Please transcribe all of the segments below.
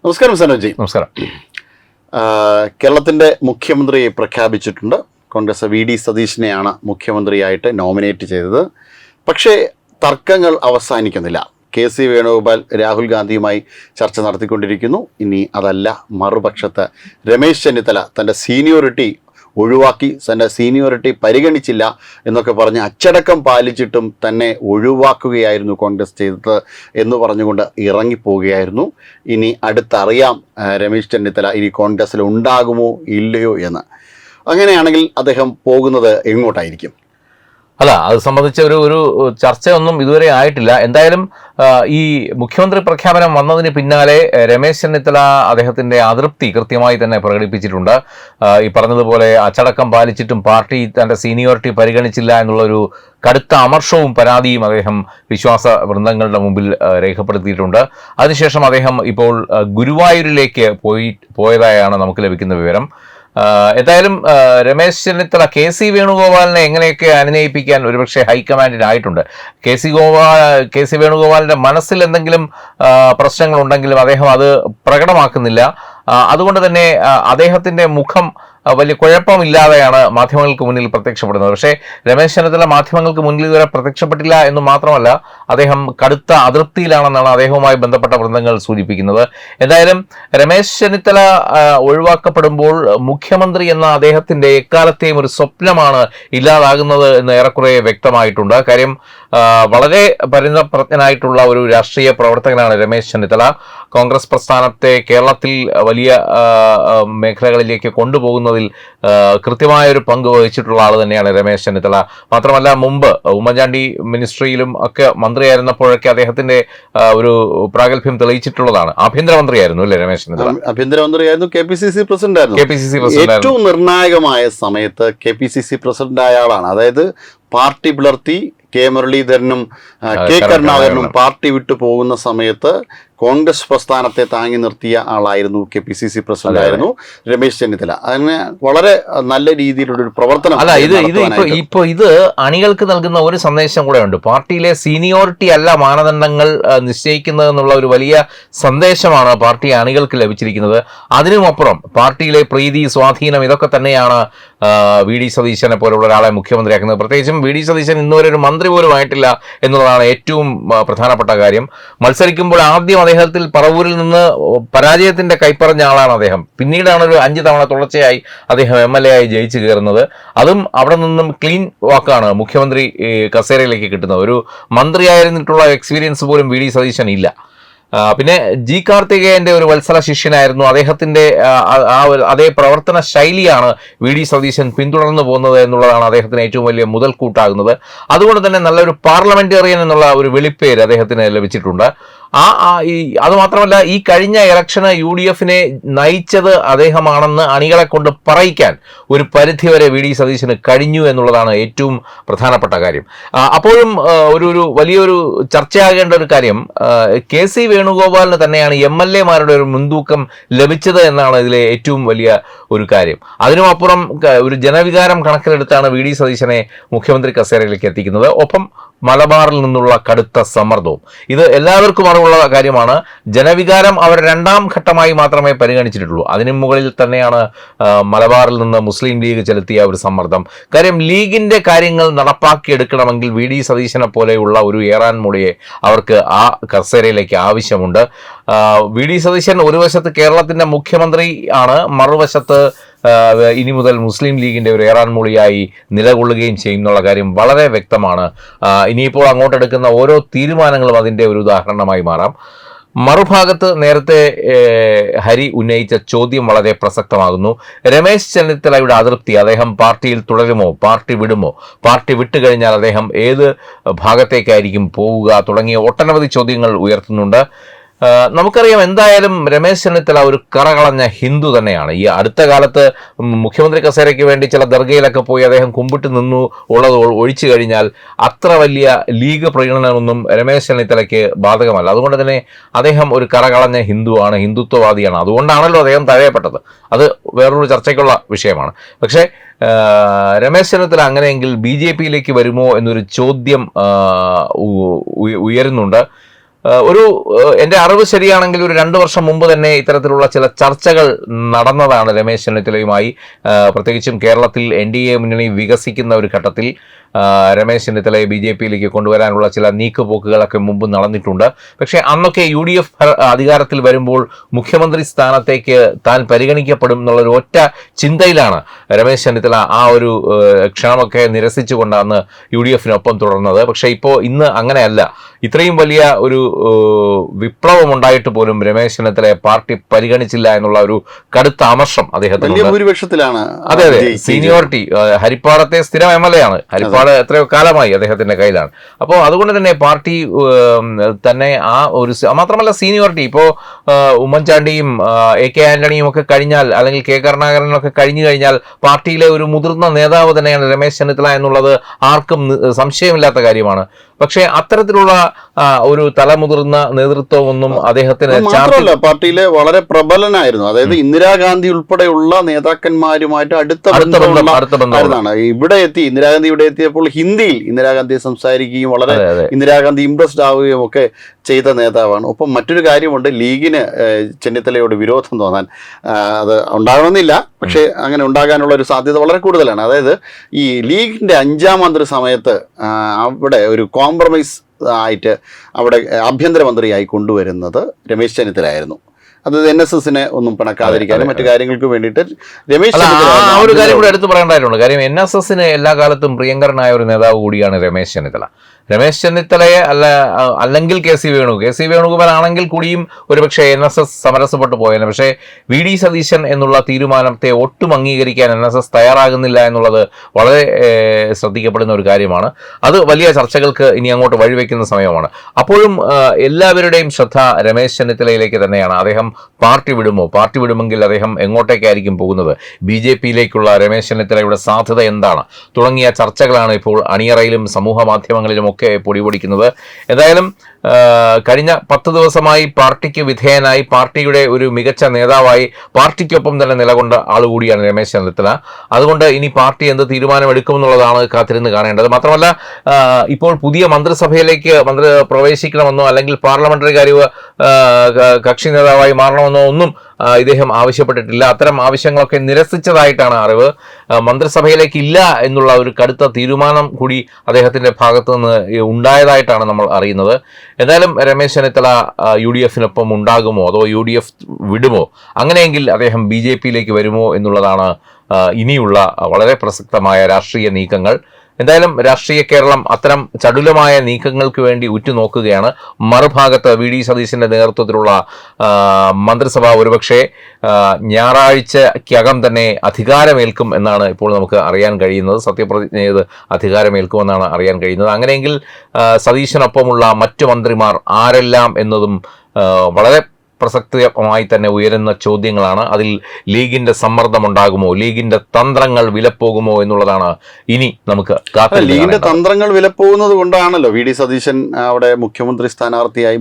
നമസ്കാരം സനോജി. നമസ്കാരം. കേരളത്തിൻ്റെ മുഖ്യമന്ത്രിയെ പ്രഖ്യാപിച്ചിട്ടുണ്ട്. കോൺഗ്രസ് വി.ഡി. സതീശനെയാണ് മുഖ്യമന്ത്രിയായിട്ട് നോമിനേറ്റ് ചെയ്തത്. പക്ഷേ തർക്കങ്ങൾ അവസാനിക്കുന്നില്ല. കെ.സി. വേണുഗോപാൽ രാഹുൽ ഗാന്ധിയുമായി ചർച്ച നടത്തിക്കൊണ്ടിരിക്കുന്നു. ഇനി അതല്ല, മറുപക്ഷത്ത് രമേശ് ചെന്നിത്തല തൻ്റെ സീനിയോറിറ്റി ഒഴിവാക്കി, തൻ്റെ സീനിയോറിറ്റി പരിഗണിച്ചില്ല എന്നൊക്കെ പറഞ്ഞ് അച്ചടക്കം പാലിച്ചിട്ടും തന്നെ ഒഴിവാക്കുകയായിരുന്നു കോൺഗ്രസ് ചെയ്തത് എന്ന് പറഞ്ഞുകൊണ്ട് ഇറങ്ങിപ്പോവുകയായിരുന്നു. ഇനി അടുത്തറിയാം രമേശ് ചെന്നിത്തല ഇനി കോൺഗ്രസ്സിൽ ഉണ്ടാകുമോ ഇല്ലയോ എന്ന്. അങ്ങനെയാണെങ്കിൽ അദ്ദേഹം പോകുന്നത് എങ്ങോട്ടായിരിക്കും? അല്ല, അത് സംബന്ധിച്ച ഒരു ചർച്ചയൊന്നും ഇതുവരെ ആയിട്ടില്ല. എന്തായാലും ഈ മുഖ്യമന്ത്രി പ്രഖ്യാപനം വന്നതിന് പിന്നാലെ രമേശ് ചെന്നിത്തല അദ്ദേഹത്തിന്റെ അതൃപ്തി കൃത്യമായി തന്നെ പ്രകടിപ്പിച്ചിട്ടുണ്ട്. ഈ പറഞ്ഞതുപോലെ അച്ചടക്കം പാലിച്ചിട്ടും പാർട്ടി തന്റെ സീനിയോറിറ്റി പരിഗണിച്ചില്ല എന്നുള്ളൊരു കടുത്ത അമർഷവും പരാതിയും അദ്ദേഹം വിശ്വാസ വൃന്ദങ്ങളുടെ മുമ്പിൽ രേഖപ്പെടുത്തിയിട്ടുണ്ട്. അതിനുശേഷം അദ്ദേഹം ഇപ്പോൾ ഗുരുവായൂരിലേക്ക് പോയതായാണ് നമുക്ക് ലഭിക്കുന്ന വിവരം. എന്തായാലും രമേശ് ചെന്നിത്തല കെ.സി. വേണുഗോപാലിനെ എങ്ങനെയൊക്കെ അനുനയിപ്പിക്കാൻ ഒരുപക്ഷെ ഹൈക്കമാൻഡിനായിട്ടുണ്ട്. കെ.സി. വേണുഗോപാലിന്റെ മനസ്സിൽ എന്തെങ്കിലും പ്രശ്നങ്ങളുണ്ടെങ്കിലും അദ്ദേഹം അത് പ്രകടമാക്കുന്നില്ല. അതുകൊണ്ട് തന്നെ അദ്ദേഹത്തിന്റെ മുഖം വലിയ കുഴപ്പമില്ലാതെയാണ് മാധ്യമങ്ങൾക്ക് മുന്നിൽ പ്രത്യക്ഷപ്പെടുന്നത്. പക്ഷേ രമേശ് ചെന്നിത്തല മാധ്യമങ്ങൾക്ക് മുന്നിൽ ഇതുവരെ പ്രത്യക്ഷപ്പെട്ടില്ല എന്ന് മാത്രമല്ല, അദ്ദേഹം കടുത്ത അതൃപ്തിയിലാണെന്നാണ് അദ്ദേഹവുമായി ബന്ധപ്പെട്ട വൃന്ദങ്ങൾ സൂചിപ്പിക്കുന്നത്. എന്തായാലും രമേശ് ചെന്നിത്തല ഒഴിവാക്കപ്പെടുമ്പോൾ മുഖ്യമന്ത്രി എന്ന അദ്ദേഹത്തിന്റെ എക്കാലത്തെയും ഒരു സ്വപ്നമാണ് ഇല്ലാതാകുന്നത് എന്ന് ഏറെക്കുറെ വ്യക്തമായിട്ടുണ്ട്. കാര്യം വളരെ പരിണതപ്രജ്ഞനായിട്ടുള്ള ഒരു രാഷ്ട്രീയ പ്രവർത്തകനാണ് രമേശ് ചെന്നിത്തല. കോൺഗ്രസ് പ്രസ്ഥാനത്തെ കേരളത്തിൽ വലിയ മേഖലകളിലേക്ക് കൊണ്ടുപോകുന്നതിൽ കൃത്യമായ ഒരു പങ്ക് വഹിച്ചിട്ടുള്ള ആൾ തന്നെയാണ് രമേശ് ചെന്നിത്തല. മാത്രമല്ല, മുമ്പ് ഉമ്മൻചാണ്ടി മിനിസ്ട്രിയിലും ഒക്കെ മന്ത്രിയായിരുന്നപ്പോഴൊക്കെ അദ്ദേഹത്തിന്റെ ഒരു പ്രാഗൽഭ്യം തെളിയിച്ചിട്ടുള്ളതാണ്. ആഭ്യന്തരമന്ത്രിയായിരുന്നു അല്ലേ രമേശ് ചെന്നിത്തല? ആഭ്യന്തരമന്ത്രിയായിരുന്നു, കെ.പി.സി.സി. പ്രസിഡന്റായിരുന്നു. ഏറ്റവും നിർണായകമായ സമയത്ത് കെ.പി.സി.സി. പ്രസിഡന്റായ ആളാണ്. അതായത് പാർട്ടി പിളർത്തി കെ മുരളീധരനും കെ കരുണാകരനും പാർട്ടി വിട്ടു പോകുന്ന സമയത്ത് കോൺഗ്രസ് പ്രസ്ഥാനത്തെ താങ്ങി നിർത്തിയ ആളായിരുന്നു, കെ.പി.സി.സി. പ്രസിഡന്റായിരുന്നു രമേശ് ചെന്നിത്തല. അതിന് വളരെ നല്ല രീതിയിലുള്ള ഒരു പ്രവർത്തനം. അല്ല, ഇത് അണികൾക്ക് നൽകുന്ന ഒരു സന്ദേശം കൂടെ ഉണ്ട്. പാർട്ടിയിലെ സീനിയോറിറ്റി അല്ല മാനദണ്ഡങ്ങൾ നിശ്ചയിക്കുന്നത് എന്നുള്ള ഒരു വലിയ സന്ദേശമാണ് പാർട്ടി അണികൾക്ക് ലഭിച്ചിരിക്കുന്നത്. അതിനുമപ്പുറം പാർട്ടിയിലെ പ്രീതി, സ്വാധീനം, ഇതൊക്കെ തന്നെയാണ് വി.ഡി. സതീശനെ പോലുള്ള ഒരാളെ മുഖ്യമന്ത്രിയാക്കുന്നത്. പ്രത്യേകിച്ചും വി.ഡി. സതീശൻ ഇന്നുവരെ ഒരു മന്ത്രി പോലും ആയിട്ടില്ല എന്നുള്ളതാണ് ഏറ്റവും പ്രധാനപ്പെട്ട കാര്യം. മത്സരിക്കുമ്പോൾ ആദ്യം അദ്ദേഹത്തിൽ പറവൂരിൽ നിന്ന് പരാജയത്തിന്റെ കൈപ്പറഞ്ഞ ആളാണ് അദ്ദേഹം. പിന്നീടാണ് ഒരു 5 തവണ തുടർച്ചയായി അദ്ദേഹം MLA ആയി ജയിച്ചു കയറുന്നത്. അതും അവിടെ നിന്നും ക്ലീൻ വാക്കാണ് മുഖ്യമന്ത്രി കസേരയിലേക്ക് കിട്ടുന്നത്. ഒരു മന്ത്രിയായിരുന്നിട്ടുള്ള എക്സ്പീരിയൻസ് പോലും വി.ഡി. സതീശൻ ഇല്ല. പിന്നെ ജി കാർത്തികേയന്റെ ഒരു വത്സല ശിഷ്യനായിരുന്നു. അദ്ദേഹത്തിന്റെ അതേ പ്രവർത്തന ശൈലിയാണ് വി.ഡി. സതീശൻ പിന്തുടർന്നു പോകുന്നത് എന്നുള്ളതാണ് അദ്ദേഹത്തിന് ഏറ്റവും വലിയ മുതൽക്കൂട്ടാകുന്നത്. അതുകൊണ്ട് തന്നെ നല്ലൊരു പാർലമെന്റേറിയൻ എന്നുള്ള ഒരു വെളിപ്പേര് അദ്ദേഹത്തിന് ലഭിച്ചിട്ടുണ്ട്. അതുമാത്രമല്ല, ഈ കഴിഞ്ഞ ഇലക്ഷന് UDF-നെ നയിച്ചത് അദ്ദേഹമാണെന്ന് അണികളെ കൊണ്ട് പറയിക്കാൻ ഒരു പരിധിവരെ വി.ഡി. സതീശന് കഴിഞ്ഞു എന്നുള്ളതാണ് ഏറ്റവും പ്രധാനപ്പെട്ട കാര്യം. അപ്പോഴും ഒരു വലിയൊരു ചർച്ചയാകേണ്ട ഒരു കാര്യം, കെ.സി. വേണുഗോപാലിന് തന്നെയാണ് MLA-മാരുടെ ഒരു മുൻതൂക്കം ലഭിച്ചത് എന്നാണ് ഇതിലെ ഏറ്റവും വലിയ ഒരു കാര്യം. അതിനുമപ്പുറം ഒരു ജനവികാരം കണക്കിലെടുത്താണ് വി.ഡി. സതീശനെ മുഖ്യമന്ത്രി കസേരയിലേക്ക് എത്തിക്കുന്നത്. ഒപ്പം മലബാറിൽ നിന്നുള്ള കടുത്ത സമ്മർദ്ദവും. ഇത് എല്ലാവർക്കും അറിവുള്ള കാര്യമാണ്. ജനവികാരം അവർ 2ാം ഘട്ടമായി മാത്രമേ പരിഗണിച്ചിട്ടുള്ളൂ. അതിനു മുകളിൽ തന്നെയാണ് മലബാറിൽ നിന്ന് മുസ്ലിം ലീഗ് ചെലുത്തിയ ഒരു സമ്മർദ്ദം. കാര്യം, ലീഗിന്റെ കാര്യങ്ങൾ നടപ്പാക്കിയെടുക്കണമെങ്കിൽ വി.ഡി. സതീശനെ പോലെയുള്ള ഒരു ഏറാൻ മൂളിയെ അവർക്ക് ആ കസേരയിലേക്ക് ആവശ്യമുണ്ട്. വി.ഡി. സതീശൻ ഒരു വശത്ത് കേരളത്തിന്റെ മുഖ്യമന്ത്രി ആണ്, മറുവശത്ത് ഇനി മുതൽ മുസ്ലിം ലീഗിന്റെ ഒരു ഏറാൻ മൂളിയായി നിലകൊള്ളുകയും ചെയ്യുന്നുള്ള കാര്യം വളരെ വ്യക്തമാണ്. ഇനിയിപ്പോൾ അങ്ങോട്ടെടുക്കുന്ന ഓരോ തീരുമാനങ്ങളും അതിൻ്റെ ഒരു ഉദാഹരണമായി മാറാം. മറുഭാഗത്ത് നേരത്തെ ഹരി ഉന്നയിച്ച ചോദ്യം വളരെ പ്രസക്തമാകുന്നു. രമേശ് ചെന്നിത്തലയുടെ അതൃപ്തി, അദ്ദേഹം പാർട്ടിയിൽ തുടരുമോ, പാർട്ടി വിടുമോ, പാർട്ടി വിട്ടുകഴിഞ്ഞാൽ അദ്ദേഹം ഏത് ഭാഗത്തേക്കായിരിക്കും പോവുക തുടങ്ങിയ ഒട്ടനവധി ചോദ്യങ്ങൾ ഉയർത്തുന്നുണ്ട്. നമുക്കറിയാം, എന്തായാലും രമേശ് ചെന്നിത്തല ഒരു കറകളഞ്ഞ ഹിന്ദു തന്നെയാണ്. ഈ അടുത്ത കാലത്ത് മുഖ്യമന്ത്രി കസേരയ്ക്ക് വേണ്ടി ചില ദർഗയിലൊക്കെ പോയി അദ്ദേഹം കുമ്പിട്ട് നിന്നു ഉള്ളത് ഒഴിച്ചു കഴിഞ്ഞാൽ അത്ര വലിയ ലീഗ് പ്രകടനമൊന്നും രമേശ് ചെന്നിത്തലയ്ക്ക് ബാധകമല്ല. അതുകൊണ്ട് തന്നെ അദ്ദേഹം ഒരു കറകളഞ്ഞ ഹിന്ദുവാണ്, ഹിന്ദുത്വവാദിയാണ്. അതുകൊണ്ടാണല്ലോ അദ്ദേഹം തഴയപ്പെട്ടത്. അത് വേറൊരു ചർച്ചയ്ക്കുള്ള വിഷയമാണ്. പക്ഷേ രമേശ് ചെന്നിത്തല അങ്ങനെയെങ്കിൽ BJP-യിലേക്ക് വരുമോ എന്നൊരു ചോദ്യം ഉയരുന്നുണ്ട്. എൻ്റെ അറിവ് ശരിയാണെങ്കിൽ ഒരു 2 വർഷം മുമ്പ് തന്നെ ഇത്തരത്തിലുള്ള ചില ചർച്ചകൾ നടന്നതാണ് രമേശ് ചെന്നിത്തലയുമായി. പ്രത്യേകിച്ചും കേരളത്തിൽ NDA മുന്നണി വികസിക്കുന്ന ഒരു ഘട്ടത്തിൽ രമേശ് ചെന്നിത്തലയെ BJPയിലേക്ക് കൊണ്ടുവരാനുള്ള ചില നീക്കുപോക്കുകളൊക്കെ മുമ്പ് നടന്നിട്ടുണ്ട്. പക്ഷേ അന്നൊക്കെ UDF അധികാരത്തിൽ വരുമ്പോൾ മുഖ്യമന്ത്രി സ്ഥാനത്തേക്ക് താൻ പരിഗണിക്കപ്പെടും എന്നുള്ളൊരു ഒറ്റ ചിന്തയിലാണ് രമേശ് ചെന്നിത്തല ആ ഒരു ക്ഷണമൊക്കെ നിരസിച്ചുകൊണ്ടാണ് UDFനൊപ്പം തുടർന്നത്. പക്ഷേ ഇന്ന് അങ്ങനെയല്ല. ഇത്രയും വലിയ ഒരു വിപ്ലവം ഉണ്ടായിട്ട് പോലും രമേശ് ചെന്നിത്തലയെ പാർട്ടി പരിഗണിച്ചില്ല എന്നുള്ള ഒരു കടുത്ത അമർഷം അദ്ദേഹത്തിന് ഭൂരിപക്ഷത്തിലാണ്. അതെ, സീനിയോറിറ്റി. ഹരിപ്പാടത്തെ സ്ഥിരം MLA ആണ്. ഹരിപ്പാട് എത്രയോ കാലമായി അദ്ദേഹത്തിന്റെ കയ്യിലാണ്. അപ്പോൾ അതുകൊണ്ട് തന്നെ പാർട്ടി തന്നെ ആ ഒരു, മാത്രമല്ല സീനിയോറിറ്റി, ഇപ്പോൾ ഉമ്മൻചാണ്ടിയും AK ആന്റണിയും ഒക്കെ കഴിഞ്ഞാൽ, അല്ലെങ്കിൽ K കരുണാകരനും ഒക്കെ കഴിഞ്ഞു കഴിഞ്ഞാൽ പാർട്ടിയിലെ ഒരു മുതിർന്ന നേതാവ് തന്നെയാണ് രമേശ് ചെന്നിത്തല എന്നുള്ളത് ആർക്കും സംശയമില്ലാത്ത കാര്യമാണ്. പക്ഷേ അത്തരത്തിലുള്ള ഒരു തലമുതിർന്ന നേതൃത്വമൊന്നും അദ്ദേഹത്തിന് മാത്രമല്ല, പാർട്ടിയിലെ വളരെ പ്രബലനായിരുന്നു. അതായത് ഇന്ദിരാഗാന്ധി ഉൾപ്പെടെയുള്ള നേതാക്കന്മാരുമായിട്ട് അടുത്ത ബന്ധമാണ്. ഇവിടെ എത്തി, ഇന്ദിരാഗാന്ധി ഇവിടെ എത്തിയപ്പോൾ ഹിന്ദിയിൽ ഇന്ദിരാഗാന്ധി സംസാരിക്കുകയും വളരെ ഇന്ദിരാഗാന്ധി ഇംപ്രസ്ഡ് ആവുകയും ഒക്കെ ചെയ്ത നേതാവാണ്. ഒപ്പം മറ്റൊരു കാര്യമുണ്ട്, ലീഗിന് ചെന്നിത്തലയോട് വിരോധം തോന്നാൻ അത് ഉണ്ടാകണമെന്നില്ല, പക്ഷേ അങ്ങനെ ഉണ്ടാകാനുള്ള ഒരു സാധ്യത വളരെ കൂടുതലാണ്. അതായത് ഈ ലീഗിന്റെ 5ാം മന്ത്രിസമയത്ത് അവിടെ ഒരു കോംപ്രമൈസ് ആയിട്ട് അവിടെ ആഭ്യന്തരമന്ത്രിയായി കൊണ്ടുവരുന്നത് രമേശ് ചെന്നിത്തലയായിരുന്നു. അത് NSSനെ ഒന്നും പിണക്കാതിരിക്കാനും മറ്റു കാര്യങ്ങൾക്ക് വേണ്ടിയിട്ട് രമേശ് ചെന്നിത്തല ഒരു കാര്യം കൂടെ എടുത്തു പറയേണ്ടതായിട്ടുണ്ട്. കാര്യം NSSന് എല്ലാ കാലത്തും പ്രിയങ്കരനായ ഒരു നേതാവ് കൂടിയാണ് രമേശ് ചെന്നിത്തല. രമേശ് ചെന്നിത്തലയെ അല്ലെങ്കിൽ KC വേണുഗോപാൽ ആണെങ്കിൽ കൂടിയും ഒരുപക്ഷെ NSS സമരസപ്പെട്ടു പോയേനെ. പക്ഷേ VD സതീശൻ എന്നുള്ള തീരുമാനത്തെ ഒട്ടും അംഗീകരിക്കാൻ NSS തയ്യാറാകുന്നില്ല എന്നുള്ളത് വളരെ ശ്രദ്ധിക്കപ്പെടുന്ന ഒരു കാര്യമാണ്. അത് വലിയ ചർച്ചകൾക്ക് ഇനി അങ്ങോട്ട് വഴിവെക്കുന്ന സമയമാണ്. അപ്പോഴും എല്ലാവരുടെയും ശ്രദ്ധ രമേശ് ചെന്നിത്തലയിലേക്ക് തന്നെയാണ്. അദ്ദേഹം പാർട്ടി വിടുമെങ്കിൽ അദ്ദേഹം എങ്ങോട്ടേക്കായിരിക്കും പോകുന്നത്, BJPയിലേക്കുള്ള രമേശ് ചെന്നിത്തലയുടെ സാധ്യത എന്താണ് തുടങ്ങിയ ചർച്ചകളാണ് ഇപ്പോൾ അണിയറയിലും സമൂഹ മാധ്യമങ്ങളിലും ഒക്കെ പൊടിപൊടിക്കുന്നത്. എന്തായാലും കഴിഞ്ഞ 10 ദിവസമായി പാർട്ടിക്ക് വിധേയനായി, പാർട്ടിയുടെ ഒരു മികച്ച നേതാവായി, പാർട്ടിക്കൊപ്പം തന്നെ നിലകൊണ്ട ആളുകൂടിയാണ് രമേശ് ചെന്നിത്തല. അതുകൊണ്ട് ഇനി പാർട്ടി എന്ത് തീരുമാനമെടുക്കുമെന്നുള്ളതാണ് കാത്തിരുന്ന് കാണേണ്ടത്. മാത്രമല്ല, ഇപ്പോൾ പുതിയ മന്ത്രിസഭയിലേക്ക് പ്രവേശിക്കണമെന്നോ അല്ലെങ്കിൽ പാർലമെന്ററി കാര്യ കക്ഷി നേതാവായി മാറണമെന്നോ ഒന്നും ഇദ്ദേഹം ആവശ്യപ്പെട്ടിട്ടില്ല. അത്തരം ആവശ്യങ്ങളൊക്കെ നിരസിച്ചതായിട്ടാണ് അറിവ്. മന്ത്രിസഭയിലേക്ക് ഇല്ല എന്നുള്ള ഒരു കടുത്ത തീരുമാനം കൂടി അദ്ദേഹത്തിന്റെ ഭാഗത്തു നിന്ന് ഉണ്ടായതായിട്ടാണ് നമ്മൾ അറിയുന്നത്. എന്തായാലും രമേശ് ചെന്നിത്തല UDFനൊപ്പം ഉണ്ടാകുമോ അതോ UDF വിടുമോ, അങ്ങനെയെങ്കിൽ അദ്ദേഹം BJPയിലേക്ക് വരുമോ എന്നുള്ളതാണ് ഇനിയുള്ള വളരെ പ്രസക്തമായ രാഷ്ട്രീയ നീക്കങ്ങൾ. എന്തായാലും രാഷ്ട്രീയ കേരളം അത്തരം ചടുലമായ നീക്കങ്ങൾക്ക് വേണ്ടി ഉറ്റുനോക്കുകയാണ്. മറുഭാഗത്ത് VD സതീശന്റെ നേതൃത്വത്തിലുള്ള മന്ത്രിസഭ ഒരുപക്ഷെ ഞായറാഴ്ചക്കകം തന്നെ അധികാരമേൽക്കും എന്നാണ് ഇപ്പോൾ നമുക്ക് അറിയാൻ കഴിയുന്നത്. സത്യപ്രതിജ്ഞ ചെയ്ത് അധികാരമേൽക്കുമെന്നാണ് അറിയാൻ കഴിയുന്നത്. അങ്ങനെയെങ്കിൽ സതീശനൊപ്പമുള്ള മറ്റു മന്ത്രിമാർ ആരെല്ലാം എന്നതും വളരെ പ്രസക്തമായി തന്നെ ഉയരുന്ന ചോദ്യങ്ങളാണ്. അതിൽ ലീഗിന്റെ സമ്മർദ്ദമുണ്ടാകുമോ, ലീഗിന്റെ തന്ത്രങ്ങൾ വിലപ്പോകുമോ എന്നുള്ളതാണ് ഇനി നമുക്ക് ലീഗിന്റെ തന്ത്രങ്ങൾ വിലപ്പോകുന്നത് കൊണ്ടാണല്ലോ VD സതീശൻ അവിടെ മുഖ്യമന്ത്രി സ്ഥാനാർത്ഥിയായി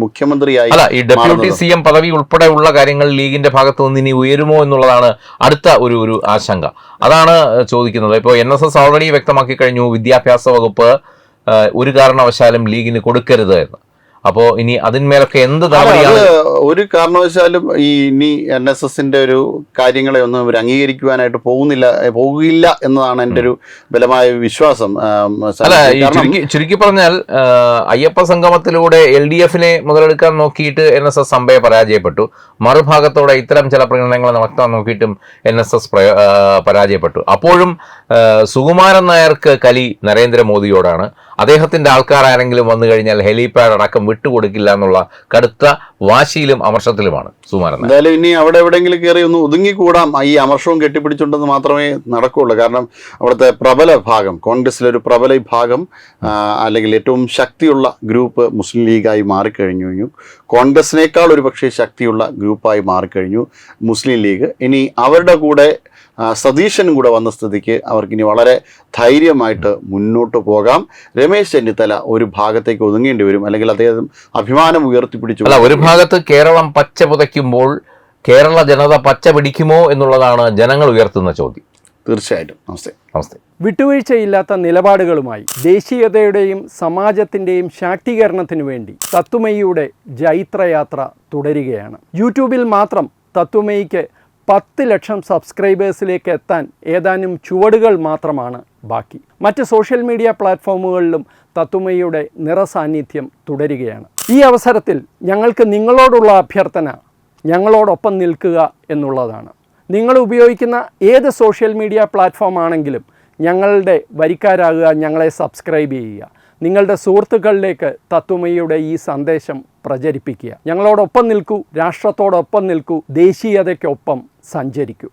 അല്ല, ഈ ഡെപ്യൂട്ടി CM പദവി ഉൾപ്പെടെയുള്ള കാര്യങ്ങൾ ലീഗിന്റെ ഭാഗത്തു നിന്ന് ഇനി ഉയരുമോ എന്നുള്ളതാണ് അടുത്ത ഒരു ആശങ്ക. അതാണ് ചോദിക്കുന്നത്. ഇപ്പോൾ NSS ഓൾറെഡി വ്യക്തമാക്കി കഴിഞ്ഞു, വിദ്യാഭ്യാസ വകുപ്പ് ഒരു കാരണവശാലും ലീഗിന് കൊടുക്കരുത് എന്ന്. അപ്പോൾ ഇനി അതിന്മേലൊക്കെ എന്ത് നടപടിയാണ്? ഒരു കാരണവശാലും ഇനി NSSന്റെ ഒരു കാര്യങ്ങളെ ഒന്നും അവർ അംഗീകരിക്കുവാനായിട്ട് പോകില്ല എന്നതാണ് എൻ്റെ ഒരു ബലമായ വിശ്വാസം. അല്ല, ചുരുക്കി പറഞ്ഞാൽ അയ്യപ്പ സംഗമത്തിലൂടെ LDFനെ മുതലെടുക്കാൻ നോക്കിയിട്ട് NSS അമ്പയെ പരാജയപ്പെട്ടു. മറുഭാഗത്തോടെ ഇത്തരം ചില പ്രകടനങ്ങൾ നടത്താൻ നോക്കിയിട്ടും NSS പരാജയപ്പെട്ടു. അപ്പോഴും സുകുമാരൻ നായർക്ക് കലി നരേന്ദ്രമോദിയോടാണ്. അദ്ദേഹത്തിന്റെ ആൾക്കാരാരെങ്കിലും വന്നു കഴിഞ്ഞാൽ ഹെലിപാഡ് അടക്കം വിട്ടുകൊടുക്കില്ല എന്നുള്ള കടുത്ത വാശിയിലും അമർഷത്തിലുമാണ് സുകുമാരൻ. എന്തായാലും ഇനി അവിടെ എവിടെയെങ്കിലും കയറി ഒന്ന് ഒതുങ്ങിക്കൂടാം, ഈ അമർഷവും കെട്ടിപ്പിടിച്ചുണ്ടെന്ന് മാത്രമേ നടക്കുകയുള്ളൂ. കാരണം അവിടുത്തെ പ്രബല ഭാഗം, കോൺഗ്രസിലൊരു പ്രബല ഭാഗം അല്ലെങ്കിൽ ഏറ്റവും ശക്തിയുള്ള ഗ്രൂപ്പ് മുസ്ലിം ലീഗായി മാറിക്കഴിഞ്ഞു. കോൺഗ്രസിനേക്കാൾ ഒരു പക്ഷേ ശക്തിയുള്ള ഗ്രൂപ്പായി മാറിക്കഴിഞ്ഞു മുസ്ലിം ലീഗ്. ഇനി അവരുടെ കൂടെ സതീശനും കൂടെ വന്ന സ്ഥിതിക്ക് അവർക്കിനി വളരെ ധൈര്യമായിട്ട് മുന്നോട്ട് പോകാം. രമേശ് ചെന്നിത്തല ഒരു ഭാഗത്തേക്ക് ഒതുങ്ങേണ്ടി വരും, അല്ലെങ്കിൽ അദ്ദേഹം അഭിമാനം ഉയർത്തിപ്പിടിച്ചു. അല്ല, ഒരു ഭാഗത്ത് കേരളം പച്ച പുതയ്ക്കുമ്പോൾ കേരള ജനത പച്ച പിടിക്കുമോ എന്നുള്ളതാണ് ജനങ്ങൾ ഉയർത്തുന്ന ചോദ്യം. തീർച്ചയായിട്ടും. നമസ്തേ. നമസ്തേ. വിട്ടുവീഴ്ചയില്ലാത്ത നിലപാടുകളുമായി ദേശീയതയുടെയും സമാജത്തിൻ്റെയും ശാക്തീകരണത്തിനു വേണ്ടി തത്വമയിയുടെ ജൈത്രയാത്ര തുടരുകയാണ്. യൂട്യൂബിൽ മാത്രം തത്വമയിക്ക് 10 ലക്ഷം സബ്സ്ക്രൈബേഴ്സിലേക്ക് എത്താൻ ഏതാനും ചുവടുകൾ മാത്രമാണ് ബാക്കി. മറ്റ് സോഷ്യൽ മീഡിയ പ്ലാറ്റ്ഫോമുകളിലും തത്വമയിയുടെ നിറസാന്നിധ്യം തുടരുകയാണ്. ഈ അവസരത്തിൽ ഞങ്ങൾക്ക് നിങ്ങളോടുള്ള അഭ്യർത്ഥന ഞങ്ങളോടൊപ്പം നിൽക്കുക എന്നുള്ളതാണ്. നിങ്ങൾ ഉപയോഗിക്കുന്ന ഏത് സോഷ്യൽ മീഡിയ പ്ലാറ്റ്ഫോം ആണെങ്കിലും ഞങ്ങളുടെ വരിക്കാരാകുക, ഞങ്ങളെ സബ്സ്ക്രൈബ് ചെയ്യുക, നിങ്ങളുടെ സുഹൃത്തുക്കളിലേക്ക് തത്വമയിയുടെ ഈ സന്ദേശം പ്രചരിപ്പിക്കുക. ഞങ്ങളോടൊപ്പം നിൽക്കൂ, രാഷ്ട്രത്തോടൊപ്പം നിൽക്കൂ, ദേശീയതയ്ക്കൊപ്പം സഞ്ചരിക്കൂ.